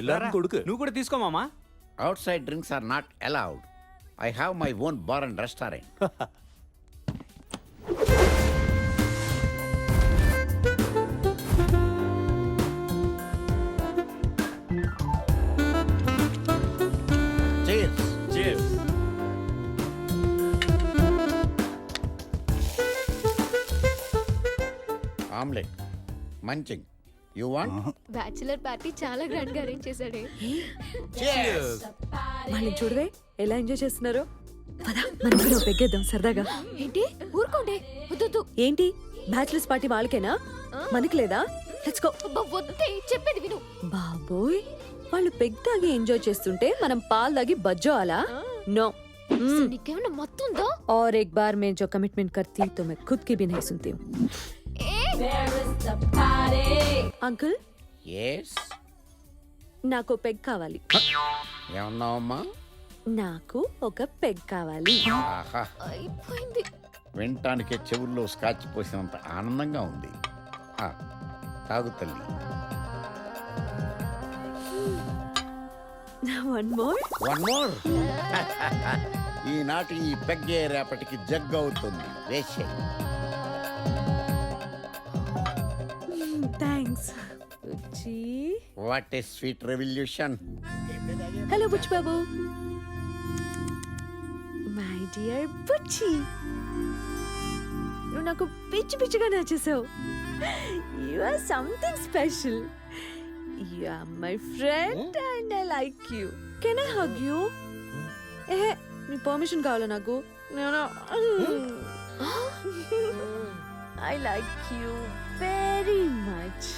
எல்லாரும் கொடுக்கு. నువ్వు కూడా తీసుకో మామా. Outside drinks are not allowed. I have my own bar and restaurant. Cheers. Cheers. Omelette. Munching. You want? Bachelor party చాలా గ్రాండ్ గా అరేంజ్ చేశాడే. Cheers. వాళ్ళని చూడవే ఎలా ఎంజాయ్ చేస్తున్నారో. పద మనం కూడా పెగ్గేద్దాం సరదాగా. ఏంటి ఊరుకోండి, వద్దు. ఏంటి బ్యాచిలర్స్ పార్టీ వాళ్ళకేనా, మనకి లేదా? Let's go. అబ్బా వద్దే, చెప్పేది విను. బాబోయ్, వాళ్ళు పెగ్ తాగి ఎంజాయ్ చేస్తుంటే మనం పాలు తాగి బజ్జోవాలా? नो నీకేమన్నా మొత్తం ఉందా? और एक बार मैं जो कमिटमेंट करती तो मैं खुद की भी नहीं सुनती हूँ. Uncle Yes. నాకు పెగ్ కావాలి. ఏమన్నావమ్మా? నాకు ఒక పెగ్ కావాలి. ఆహా, అయిపోయింది. వినటానికి చెవుల్లో స్కాచ్ పోసినంత ఆనందంగా ఉంది. ఆ, తాగు తల్లి. One more. One more. ఈనాటి ఈ పెగ్గే రేపటికి జగ్ అవుతుంది. వేసే. Thanks. What a sweet revolution. Hello Buchi Babu. My dear Buchi, నువ్వు నాకు పిచ్చి పిచ్చిగా నచ్చేసావు. You are something special. You are my friend and I like you. Can I hug you? నీ పర్మిషన్ కావాలా నాకు? I like you very much.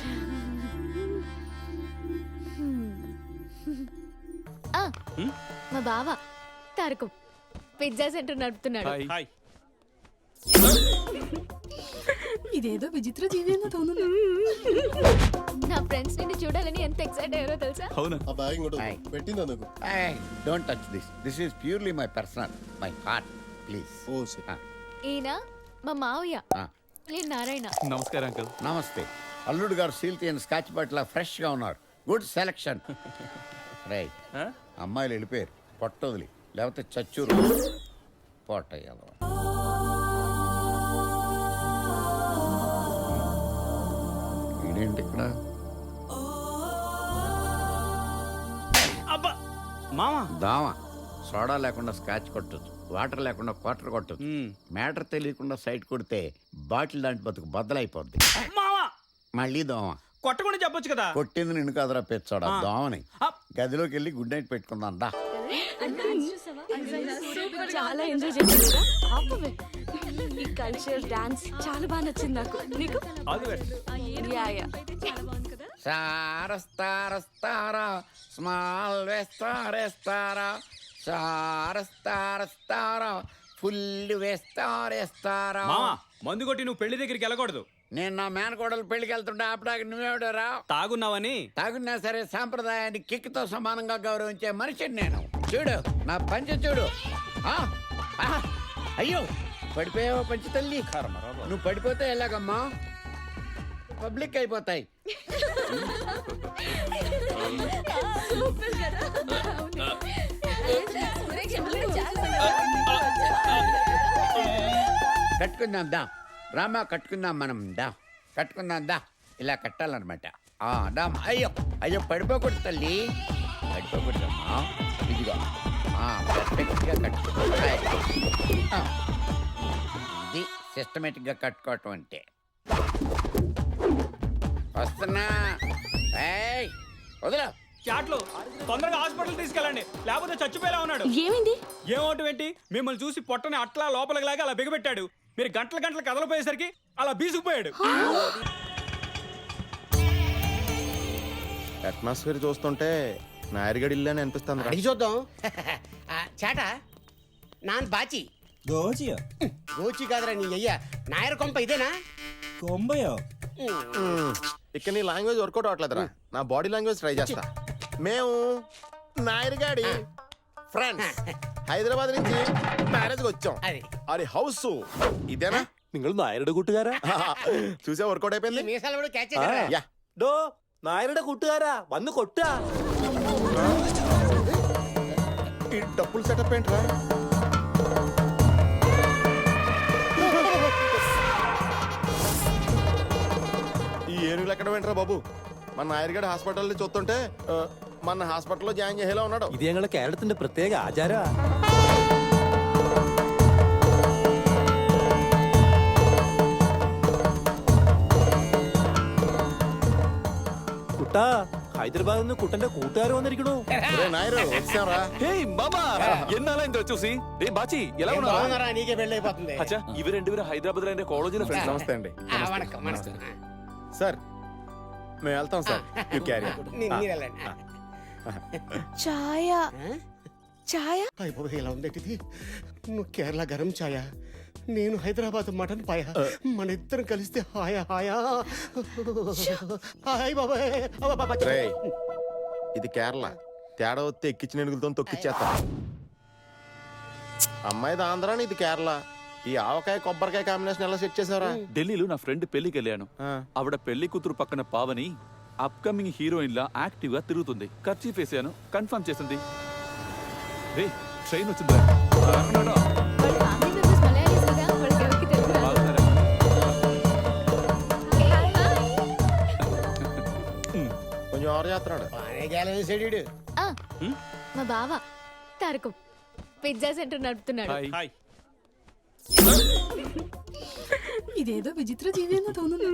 మా బావ తారకం పిజ్జా సెంటర్ నడుపుతున్నాడు. హాయ్. ఇదేదో విచిత్ర జీవేనా తోను. నా ఫ్రెండ్స్ నిన్ను చూడాలని ఎంత ఎక్సైట్ అయ్యారో తెలుసా? అవునా? ఆ బ్యాగ్ ఇంకోటి Hi. పెట్టింది అందుకు. Don't touch this. This is purely my personal, my heart. Please. ఓ సరే. ఈయన మా మావయ్య ఆ. నేను నారాయణ. నమస్కారం అంకుల్. నమస్తే. అల్లుడు గారు సీల్ తీయని స్కాచ్ బాటిల్ ఫ్రెష్ గా ఉన్నారు. Good selection. రై, అమ్మాయిలు వెళ్ళిపోయారు. పొట్టొదిలి లేకపోతే చచ్చూరు పొట్టయ్యాలి. ఇదేంటి ఇక్కడ? అబ్బా మామా. దామ. సోడా లేకుండా స్కాచ్ కొట్టచ్చు, వాటర్ లేకుండా క్వార్టర్ కొట్టచ్చు. మ్యాటర్ తెలియకుండా సైడ్ కొడితే బాటిల్ లాంటి బతుకు బద్దలైపోద్ది. మామా మళ్ళీ దోమ. కొట్టకుండా చెప్పొచ్చు కదా. కొట్టింది నిన్ను కదరా పెచ్చోడా, దోమని. గదిలోకి వెళ్ళి గుడ్ నైట్ పెట్టుకుందాం దా. చాలా ఎంజాయ్ చేశాను కదా. ఆపవే. ఈ కల్చర్ డాన్స్ చాలా బాగా నచ్చింది నాకు. నీకు? All the best. Yeah yeah. సారస్తారస్తారా స్మాల్ వేస్తారేస్తారా, సారస్తారస్తారా ఫుల్ వేస్తారేస్తారా. మామా మందు కొట్టి నువ్వు పెళ్లి దగ్గరికి వెళ్ళకూడదు. నేను నా మేనకోడలు పెళ్లికి వెళ్తుంటే ఆపడానికి నువ్వేవడరా? తాగున్నావని. తాగున్నా సరే సాంప్రదాయాన్ని కిక్తో సమానంగా గౌరవించే మనిషిని నేను. చూడు నా పంచి చూడు. ఆ, ఆ, అయ్యో పడిపోయావో పంచి తల్లి. నువ్వు పడిపోతే ఎలాగమ్మా? పబ్లిక్ అయిపోతాయి. కట్టుకుందాం దా రామా, కట్టుకుందాం మనం దా. కట్టుకుందాం దా. ఇలా కట్టాలన్నమాట. దా. అయ్యో అయ్యో పడిపోకూడదు తల్లి, పడిపోకూడదమ్మా. ఇదిగో పర్ఫెక్ట్గా కట్టుకో. ఇది సిస్టమేటిక్గా కట్టుకోవటం అంటే. వస్తున్నా. వదిలా. చాట్లు తొందరగా హాస్పిటల్ తీసుకెళ్ళండి, లేకపోతే చచ్చిపోయేలా ఉన్నాడు. ఏమైంది? ఏమోటి ఏంటి, మిమ్మల్ని చూసి పొట్టని అట్లా లోపలికి లాగా అలా బిగబెట్టాడు. మీరు గంటల గంటలు కదలపోయేసరికి అలా బీసుకుపోయాడు. అట్మాస్ఫియర్ చూస్తుంటే నాయర్గడ్ ఇల్లు అని అనిపిస్తుంది. అడిగి చూద్దాం. చేట నాన్ బాచి గోచియో గోచి కాదురా నీ అయ్యా. నాయర్ కొంప ఇదేనా? కొంబయో ఇక్కడ నీ లాంగ్వేజ్ వర్కౌట్ అవట్లేదురా, నా బాడీ లాంగ్వేజ్ ట్రై చేస్తా. మేము నాయర్గాడి ఫ్రెండ్స్ హైదరాబాద్ నుంచి మ్యారేజ్ వచ్చాం. అది హౌస్ ఇదేనా? നിങ്ങൾ നായരുടെ കൂട്ടുകാരാ? చూసే వర్కౌట్ అయిపోయింది. మీసాలు కూడా క్యాచ్ యా. ഡോ നായരുടെ കൂട്ടുകാരാ വന്ന് കൊട്ടാ. ఈ డబ్బులు సెటప్ ఏంట్రా? ఈ ఏనుగులు ఎక్కడ వెంట్రా బాబు? మన నాయర్ గడి హాస్పిటల్లో చూస్తుంటే మన హాస్పిటల్లో జాయిన్ చేసేలా ఉన్నాడు. ഇത് ഞങ്ങളുടെ കേരളത്തിന്റെ പ്രത്യേക ആചാരാ. കുട്ടാ ഹൈദരാബാദിൽ നിന്ന് കുട്ടന്റെ കൂട്ടുകാർ വന്നിരിക്കണു. ఒరే నాయరు వచ్చారా? హేయ్ మామా ఎన్నాళ్ళ ఇంత చూసి రే బాచి ఎలా ఏం ఉన్నారా బాగున్నారా? నీకే పెళ్ళైపోతుంది. అచ్చా ఇవి రెండు హైదరాబాద్ లో కాలేజీలో ఫ్రెండ్స్ నమస్తే అండి. వణకం వణకం. సార్ మేము వెళ్తాం సార్. You carry. మీరు వెళ్ళండి. ఛాయ ఛాయ అయ్య బాబు ఇలా ఉందేంటిది? నువ్వు కేరళ గరం ఛాయ, నేను హైదరాబాద్ మటన్ పాయ. మన ఇద్దరం కలిస్తే హాయా హాయా హాయ్ బాబాయ్. రేయ్, ఇది కేరళ. తేడా వస్తే ఎక్కించిన ఎనుగులతో తొక్కిచ్చేస్తా. అమ్మాయిది ఆంధ్రాని, ఇది కేరళ. ఈ ఆవకాయ కొబ్బరికాయ కాంబినేషన్ ఎలా సెట్ చేసావరా? ఢిల్లీలో నా ఫ్రెండ్ పెళ్లికి వెళ్ళాను. ఆవిడ పెళ్లి కూతురు పక్కన పావని అప్కమింగ్ హీరోయిన్ లా యాక్టివ్ గా తిరుగుతుంది. ఖర్చు వేసాను, కన్ఫర్మ్ చేసింది. రే ట్రైన్ వచ్చిందా? వాళ్ళ ఫ్యామిలీ మెంబర్స్ మలయాళీస్ కదా, వాళ్ళకి ఎవరికి తెలుగు రాదు. బాగున్నారా? కొంచెం ఎవరు చేస్తున్నాడు? బాగానే గేలం వేసాడు వీడు. ఆ, మా బావ తారకం పిజ్జా సెంటర్ నడుపుతున్నాడు. హాయ్. ఇదేదో విచిత్ర జీవి అని తోന്നുంది.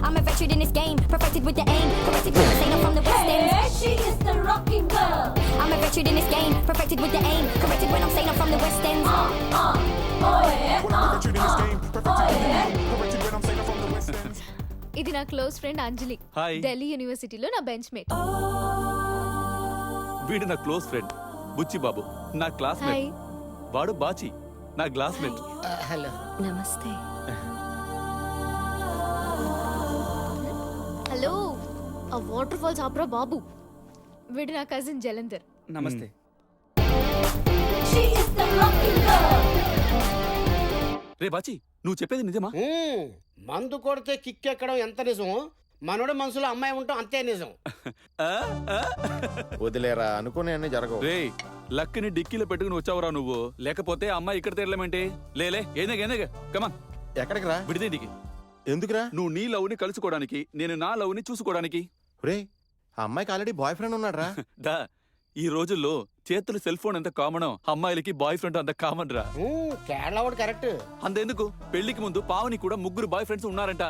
I'm a veteran in this game, perfected with the aim, corrected with the saying I'm from the West End. She is the rocking girl. I'm a veteran in this game, perfected with the aim, corrected when I'm saying I'm from the West End. ఇది నా close friend అంజలి, hi. Delhi యూనివర్సిటీలో నా bench mate. వీడు నా close friend బుచ్చి బాబు, నా hi. Classmate. వాడు బాచి, నా classmate. Hello. నమస్తే. హలో, ఆ వాటర్ ఫాల్స్ ఆపరా బాబు. వీడు నా కజిన్ జలంధర్. నమస్తే. She is the rocking girl. రే బాచి, నువ్వు చెప్పేది నిజమా? మందు కొడితే కిక్ ఎక్కడం ఎంత నిజమో, మనోడి మనసులో అమ్మాయి ఉంటాం అంతే నిజం. ఆ? ఆ? వదిలేరా, అనుకునే అన్ని జరగవు. రే లక్కిని డిక్కీలో పెట్టుకుని వచ్చావురా నువ్వు. లేకపోతే అమ్మాయి ఇక్కడ తీరలేమేంటి? లేలే ఏందగ కమాన్ ఎక్కడికి రా? విడిదేంటికి. ఎందుకురా? నువ్వు నీ లవ్ ని కలుసుకోవడానికి, నేను నా లవ్ ని చూసుకోవడానికి. రే, ఆ అమ్మాయికి ఆల్రెడీ బాయ్ ఫ్రెండ్ ఉన్నాడు రా. దా ఈ రోజుల్లో చేతులు సెల్ ఫోన్ ఎంత కామనో, అమ్మాయిలకి బాయ్ ఫ్రెండ్ అంత కామన్ రా. కేరళ వాడు కరెక్ట్. అంతెందుకు, పెళ్లికి ముందు పావని కూడా 3 బాయ్ ఫ్రెండ్స్ ఉన్నారంట.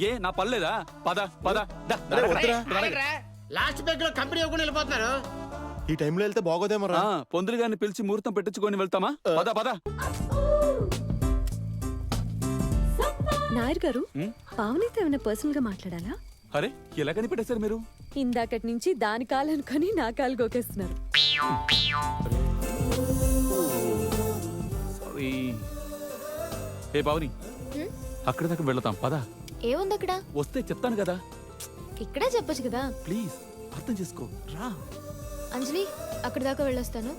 ఏ నా పర్లేదా? పద పద దా. అరే, వద్దురా. లాస్ట్ బెగ్ లో కంపెనీ ఇవ్వకుండా వెళ్ళిపోతున్నారు. ఈ టైంలో వెళ్తే బాగోదేమో రా. పొందులు గారిని పిలిచి ముహూర్తం పెట్టించుకొని వెళ్తామా? పద పద. నాయర్ గారు, పావనితో ఏమైనా పర్సనల్ గా మాట్లాడాలా? అరే ఎలా కనిపెట్టేశారు మీరు? ఇందాకటి నుంచి దాని కాలు అనుకొని నా కాలు గోకేస్తున్నారు. సారీ. ఏ పావని, అక్కడ దాకా వెళ్తాం పద. ఏముంది అక్కడ? వస్తే చెప్తాను కదా. ఇక్కడే చెప్పొచ్చు కదా. ప్లీజ్ అర్థం చేసుకో రా. అంజలి, అక్కడి దాకా వెళ్ళొస్తాను.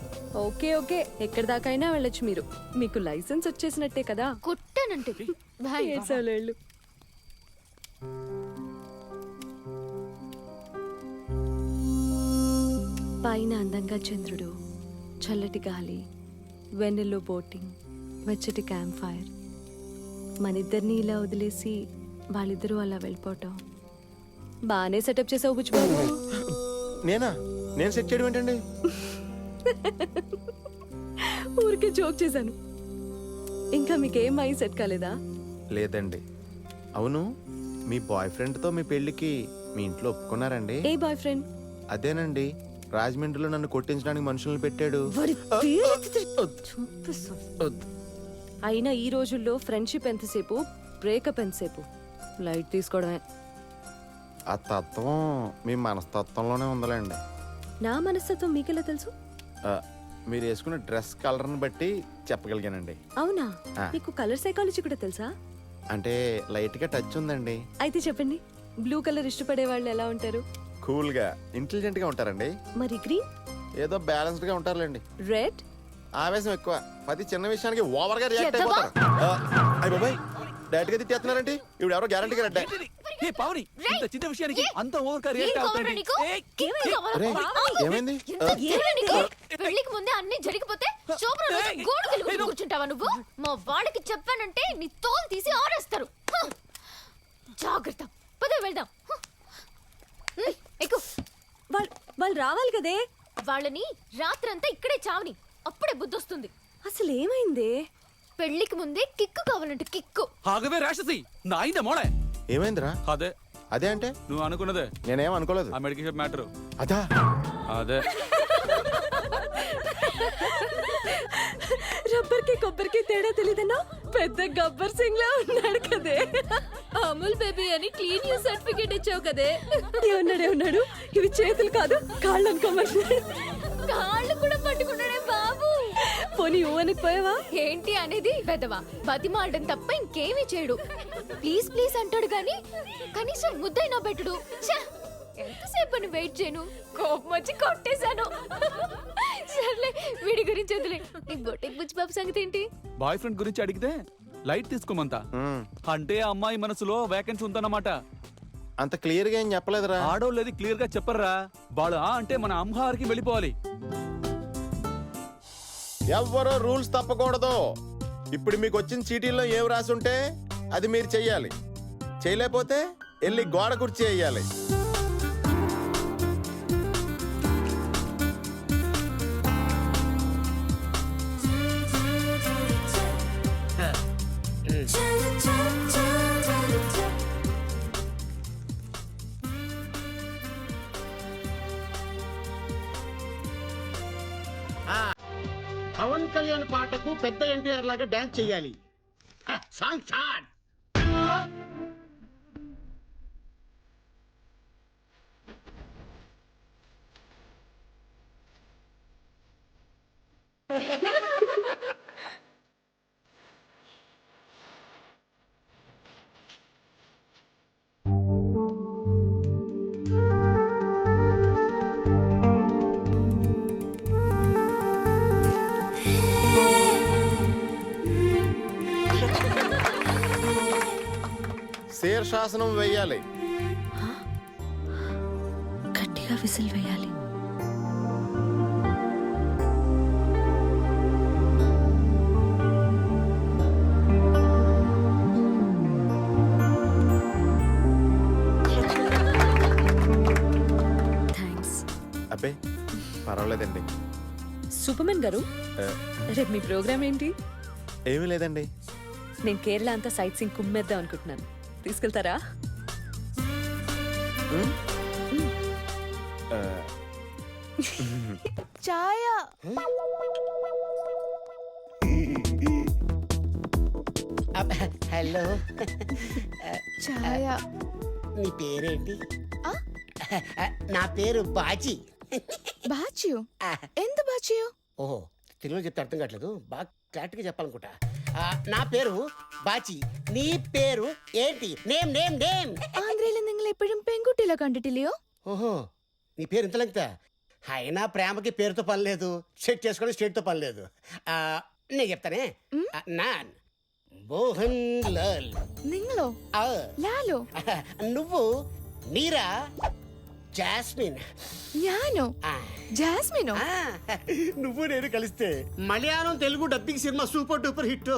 ఓకే ఓకే, ఎక్కడి దాకా అయినా వెళ్ళొచ్చు మీరు. మీకు లైసెన్స్ వచ్చేసినట్టే కదా. కుట్టానంటే బాయ్. ఏడ్చాలేళ్ళు. పైన అందంగా చంద్రుడు, చల్లటి గాలి, వెన్నెల్లో బోటింగ్, వెచ్చటి క్యాంప్ ఫైర్. మనిద్దరిని ఇలా వదిలేసి వాళ్ళిద్దరూ అలా వెళ్ళిపోవటం బాగానే సెటప్ చేసావు బుచ్చిబాబు. నేనా? నేను సెట్ చేయడం ఏంటండి? ఊరికే జోక్ చేశాను. ఇంకా మీకేం అయి సెట్ కాలేదా? లేదండి. అవును, మీ బాయ్ ఫ్రెండ్ తో మీ పెళ్లికి మీ ఇంట్లో ఒప్పుకున్నారండి? ఏ బాయ్ ఫ్రెండ్? అదేనండి, రాజమండ్రిలో నన్ను కొట్టించడానికి మనుషులను పెట్టాడు. అయినా ఈ రోజుల్లో ఫ్రెండ్షిప్ ఎంతసేపు, బ్రేకప్ ఎంతసేపు. లైట్ తీసుకోవడమే. ఆ తత్వం మీ మనస్తత్వంలోనే ఉందలేండి. నా మనస్తత్వం మీకెలా తెలుసు? మీరు వేసుకున్న డ్రెస్ కలర్ని బట్టి చెప్పగలిగానండి. అవునా? ఆ. మీకు కలర్ సైకాలజీ కూడా తెలుసా? అంటే లైట్ గా టచ్ ఉందండి. అయితే చెప్పండి, బ్లూ కలర్ ఇష్టపడే వాళ్ళు ఎలా ఉంటారు? కూల్ గా, ఇంటెలిజెంట్ గా ఉంటారండి. మరి గ్రీన్? ఏదో బ్యాలెన్స్డ్ గా ఉంటారులేండి. రెడ్? ఆవేశం ఎక్కువ. ప్రతి చిన్న విషయానికి ఓవర్ గా రియాక్ట్ అయిపోతారు. అయ్య బాబాయ్, డైరెక్ట్ గా తిట్టేస్తున్నారంటే ఇప్పుడు ఎవరో గ్యారంటీ రెడ్డే. ఏ పావని, ఇంత చిన్న విషయానికి అంత ఓవర్ రియాక్ట్ అవుతాండి. ఏమైంది? పెళ్లికి ముందే అన్ని జరిగిపోతే శోభన రోజు గోడకి కూర్చుంటావా నువ్వు? మా వాడికి చెప్పానంటే నీ తోలు తీసి ఆరేస్తారు. జాగ్రత్త, పదే వెళ్దాం. ఎక్కు. వాళ్ళు రావాలి కదే. వాళ్ళని రాత్రంతా ఇక్కడే చావని, అప్పుడే బుద్ధొస్తుంది. అసలు ఏమైంది? పెళ్లికి ముందే కిక్కు కావాలంటే కిక్కు. ఆగవే రాక్షసి, నా అయిందే మోళే. ఏమైందిరా? అదే అదే అంటే నువ్వు అనుకున్నదే. నేనేం అనుకోలేదు. ఆ మెడికేషన్ మ్యాటర్ అదా? అదే. రబ్బర్ కి కొబ్బరికి తేడా తెలీదన్నా పెద్ద గబ్బర్ సింగ్ లా ఉన్నాడు కదే. అమూల్ బేబీ అని క్లీన్ యూ సర్టిఫికేట్ ఇచ్చావు కదే. ఏమన్నాడు? ఇవి చేతులు కాదు కాళ్ళు అనుకోమన్నాడు. కాళ్ళు కూడా పట్టుకున్నాడే బాబు. పోనీ ఊనికి పోయావా? ఏంటి అనేది వెదవా, బతిమాలడం తప్ప ఇంకేమీ చేయడు. ప్లీజ్ ప్లీజ్ అంటాడు గాని కనీసం ముద్దైనా పెట్టడు. ఛ! ఎంతసేపు అని వెయిట్ చేయను, కోపం వచ్చి కొట్టేశాను. సర్లే, వీడి గురించి వదిలే. నీ బొట్టెక్ బుచ్చి బాబు సంగతి ఏంటి? బాయ్ ఫ్రెండ్ గురించి అడిగితే లైట్ తీసుకోమంతా. అంటే ఆ అమ్మాయి మనసులో వేకెన్సీ ఉందన్నమాట. అంత క్లియర్ గా ఏం చెప్పలేదురా. ఆడోళ్ళది క్లియర్ గా చెప్పర్రా. వాళ్ళు అంటే మన అమ్మారికి వెళ్ళిపోవాలి. ఎవ్వరో రూల్స్ తప్పకూడదు. ఇప్పుడు మీకు వచ్చిన చీటీల్లో ఏం రాసి ఉంటే అది మీరు చెయ్యాలి. చేయలేకపోతే వెళ్ళి గోడ కుర్చీ వేయాలి. పవన్ కళ్యాణ్ పాటకు పెద్ద ఎన్టీఆర్ లాగా డాన్స్ చెయ్యాలి. Song start. శీర్షాసనం వేయాలి. గట్టిగా విసిల్ వేయాలి. థ్యాంక్స్. అబ్బే పర్వాలేదండి. సూపర్మెన్ గారు, రేపు మీ ప్రోగ్రామ్ ఏంటి? ఏమీ లేదండి. నేను కేరళ అంతా సైట్ సీయింగ్ కుమ్మేద్దాం అనుకుంటున్నాను. తీసుకెళ్తారా? ఛాయా, హలో, ఛాయా. నీ పేరేంటి? నా పేరు బాజీ. బాచియు? ఎంత బాచియు? ఓహో, తెలుగులో చెప్తే అర్థం కావట్లేదు. బాగా క్లారిటీగా చెప్పాలనుకుంటా. నా పేరు బాచి. నీ పేరు ఏంటి? Name name name. ആന്ധ്രയിൽ നിങ്ങൾ എപ്പോഴും പെൺകുട്ടികളെ കണ്ടിട്ടില്ലയോ? ఓహో, నీ పేరు ఇంత లెంగ్తా? అయినా ప్రేమకి పేరుతో పని లేదు, సెట్ చేసుకొని స్టేట్తో పని లేదు. నేను చెప్తానే. నాన్ మోహన్ లాల్. നിങ്ങളോ? ലാലോ? నువ్వు మీరా జాస్మిన్. ഞാനോ? జాస్మినో? నువ్వు నేను కలిస్తే Malayalam Telugu dubbing cinema super duper hit.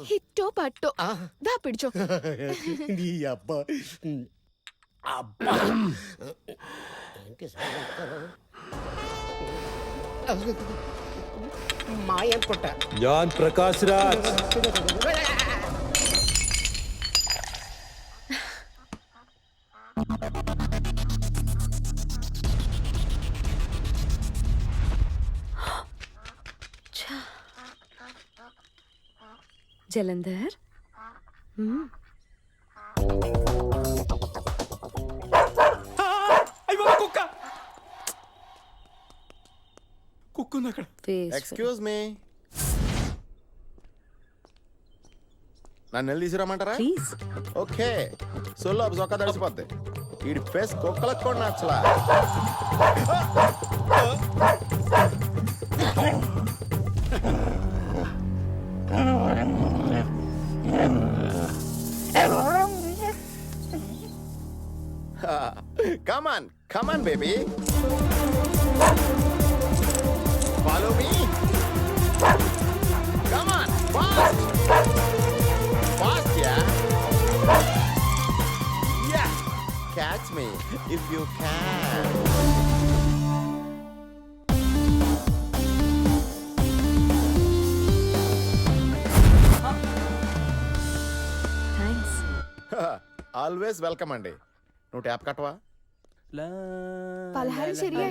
హిట్టో పట్టో దా పిడిచో. నీ అబ్బా అబ్బా మాయం కొట్ట జాన్ ప్రకాష్ రాజ్. జలంధర్, కుక్క కుక్కుంది అక్కడ. ఎక్స్క్యూజ్ మీ, నన్ను వెళ్ళి తీసుకురామంటారా? ప్లీజ్. ఓకే, సొల్లు చొక్కా తడిసిపోద్ది. వీడి ఫేస్ కుక్కలకు కూడా నచ్చలా. Come on, baby. Follow me. Come on, fast. Fast, yeah. Yeah. Catch me if you can. Thanks. Always welcome అండి. నువ్వు ట్యాప్ కట్టవా? పలహారం సరియా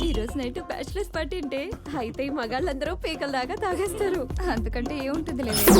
ఈ రోజు నైట్ బ్యాచిలర్స్ పార్టీ అంటే అయితే ఈ మగాళ్ళందరూ పీకల దాకా తాగేస్తారు. అంతకంటే ఏముంటుంది లేదు